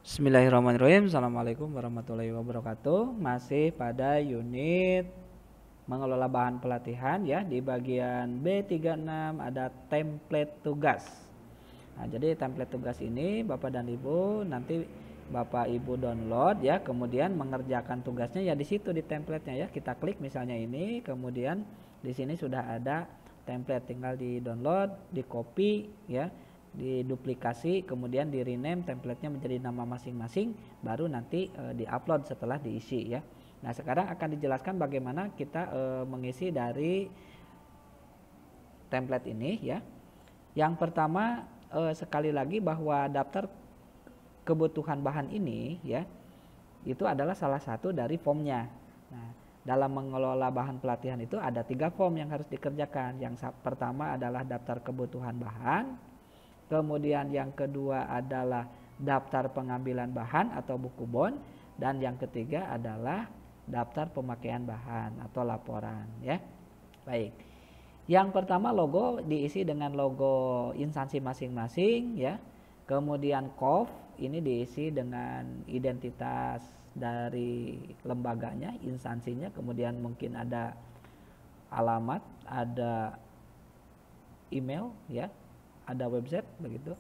Bismillahirrahmanirrahim. Assalamualaikum warahmatullahi wabarakatuh. Masih pada unit mengelola bahan pelatihan ya. Di bagian B36 ada template tugas. Nah, jadi template tugas ini Bapak dan Ibu nanti Bapak Ibu download ya, kemudian mengerjakan tugasnya ya di situ di templatenya ya. Kita klik misalnya ini, kemudian di sini sudah ada template, tinggal di download, di copy ya, diduplikasi, kemudian di rename templatenya menjadi nama masing-masing, baru nanti diupload setelah diisi ya. Nah, sekarang akan dijelaskan bagaimana kita mengisi dari template ini ya. Yang pertama sekali lagi bahwa daftar kebutuhan bahan ini ya, itu adalah salah satu dari formnya. Nah, dalam mengelola bahan pelatihan itu ada 3 form yang harus dikerjakan. Yang pertama adalah daftar kebutuhan bahan, kemudian yang kedua adalah daftar pengambilan bahan atau buku bon, dan yang ketiga adalah daftar pemakaian bahan atau laporan ya. Baik. Yang pertama logo diisi dengan logo instansi masing-masing ya. Kemudian COF ini diisi dengan identitas dari lembaganya, instansinya, kemudian mungkin ada alamat, ada email ya, ada website begitu.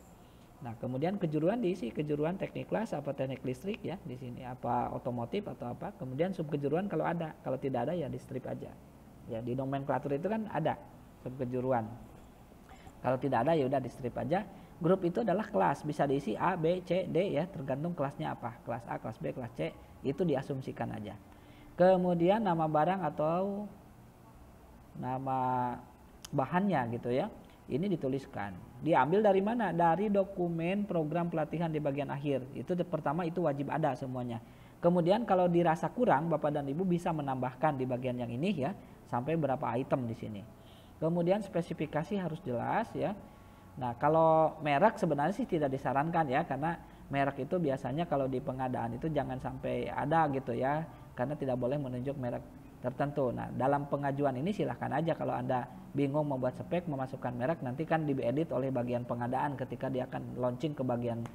Nah, kemudian kejuruan diisi kejuruan teknik kelas apa teknik listrik ya di sini, apa otomotif atau apa. Kemudian subkejuruan kalau ada, kalau tidak ada ya di strip aja. Ya, di nomenklatur itu kan ada subkejuruan. Kalau tidak ada ya udah di strip aja. Grup itu adalah kelas, bisa diisi A, B, C, D ya, tergantung kelasnya apa. Kelas A, kelas B, kelas C, itu diasumsikan aja. Kemudian nama barang atau nama bahannya gitu ya. Ini dituliskan. Diambil dari mana? Dari dokumen program pelatihan di bagian akhir. Itu pertama, itu wajib ada semuanya. Kemudian kalau dirasa kurang, Bapak dan Ibu bisa menambahkan di bagian yang ini ya, sampai berapa item di sini. Kemudian spesifikasi harus jelas ya. Nah, kalau merek sebenarnya sih tidak disarankan ya, karena merek itu biasanya kalau di pengadaan itu jangan sampai ada gitu ya, karena tidak boleh menunjuk merek tertentu. Nah, dalam pengajuan ini silahkan aja kalau Anda bingung membuat spek, memasukkan merek, nanti kan diedit oleh bagian pengadaan ketika dia akan launching ke bagian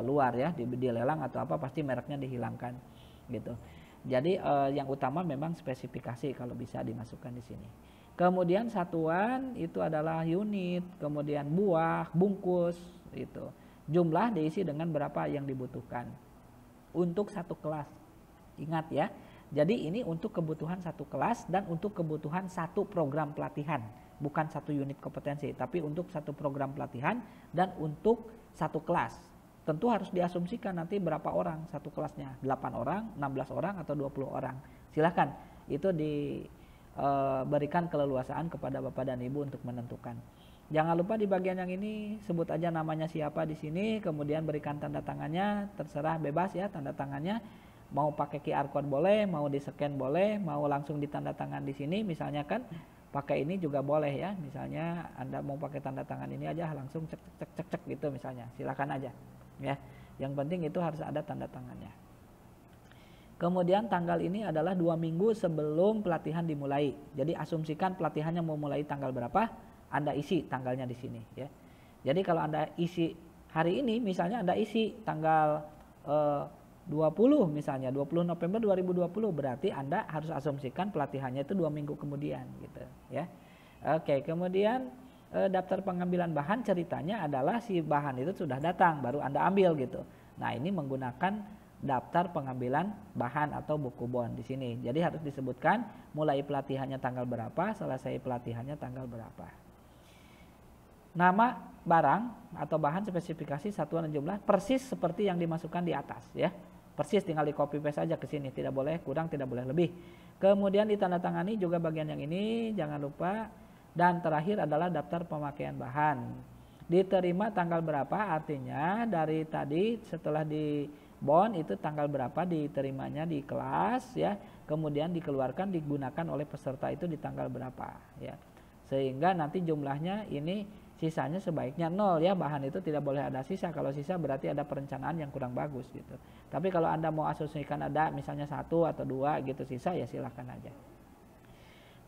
luar ya, di lelang atau apa, pasti mereknya dihilangkan gitu. Jadi yang utama memang spesifikasi kalau bisa dimasukkan di sini. Kemudian satuan itu adalah unit, kemudian buah, bungkus itu. Jumlah diisi dengan berapa yang dibutuhkan untuk satu kelas. Ingat ya. Jadi ini untuk kebutuhan satu kelas dan untuk kebutuhan satu program pelatihan, bukan satu unit kompetensi, tapi untuk satu program pelatihan dan untuk satu kelas. Tentu harus diasumsikan nanti berapa orang satu kelasnya, 8 orang, 16 orang atau 20 orang. Silahkan itu berikan keleluasaan kepada Bapak dan Ibu untuk menentukan. Jangan lupa di bagian yang ini sebut aja namanya siapa di sini, kemudian berikan tanda tangannya, terserah bebas ya tanda tangannya. Mau pakai QR code boleh, mau di-scan boleh, mau langsung ditanda tangan di sini misalnya kan pakai ini juga boleh ya. Misalnya Anda mau pakai tanda tangan ini aja langsung cek cek cek cek gitu misalnya. Silakan aja ya. Yang penting itu harus ada tanda tangannya. Kemudian tanggal ini adalah 2 minggu sebelum pelatihan dimulai. Jadi asumsikan pelatihannya mau mulai tanggal berapa, Anda isi tanggalnya di sini ya. Jadi kalau Anda isi hari ini, misalnya Anda isi tanggal 20 misalnya, 20 November 2020, berarti Anda harus asumsikan pelatihannya itu 2 minggu kemudian gitu ya. Oke, kemudian daftar pengambilan bahan ceritanya adalah si bahan itu sudah datang baru Anda ambil gitu. Nah, ini menggunakan daftar pengambilan bahan atau buku bon di sini. Jadi harus disebutkan mulai pelatihannya tanggal berapa, selesai pelatihannya tanggal berapa. Nama barang atau bahan, spesifikasi, satuan dan jumlah persis seperti yang dimasukkan di atas ya. Persis, tinggal di copy paste aja ke sini, tidak boleh kurang, tidak boleh lebih. Kemudian ditandatangani juga bagian yang ini, jangan lupa. Dan terakhir adalah daftar pemakaian bahan. Diterima tanggal berapa, artinya dari tadi setelah di bon itu tanggal berapa diterimanya di kelas ya, kemudian dikeluarkan digunakan oleh peserta itu di tanggal berapa ya, sehingga nanti jumlahnya ini sisanya sebaiknya 0 ya, bahan itu tidak boleh ada sisa. Kalau sisa berarti ada perencanaan yang kurang bagus gitu. Tapi kalau Anda mau asumsikan ada misalnya 1 atau 2 gitu sisa ya silahkan aja.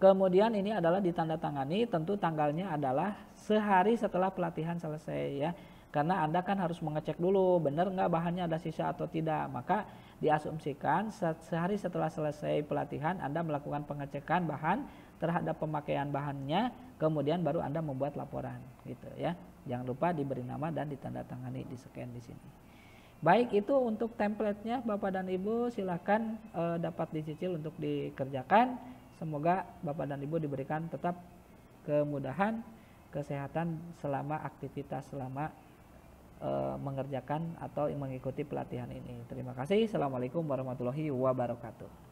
Kemudian ini adalah ditandatangani, tentu tanggalnya adalah sehari setelah pelatihan selesai ya. Karena Anda kan harus mengecek dulu benar nggak bahannya ada sisa atau tidak. Maka diasumsikan sehari setelah selesai pelatihan Anda melakukan pengecekan bahan terhadap pemakaian bahannya, kemudian baru Anda membuat laporan gitu ya. Jangan lupa diberi nama dan ditandatangani, di scan di sini. Baik, itu untuk template-nya Bapak dan Ibu, silakan dapat dicicil untuk dikerjakan. Semoga Bapak dan Ibu diberikan tetap kemudahan, kesehatan selama aktivitas, selama mengerjakan atau mengikuti pelatihan ini. Terima kasih. Assalamualaikum warahmatullahi wabarakatuh.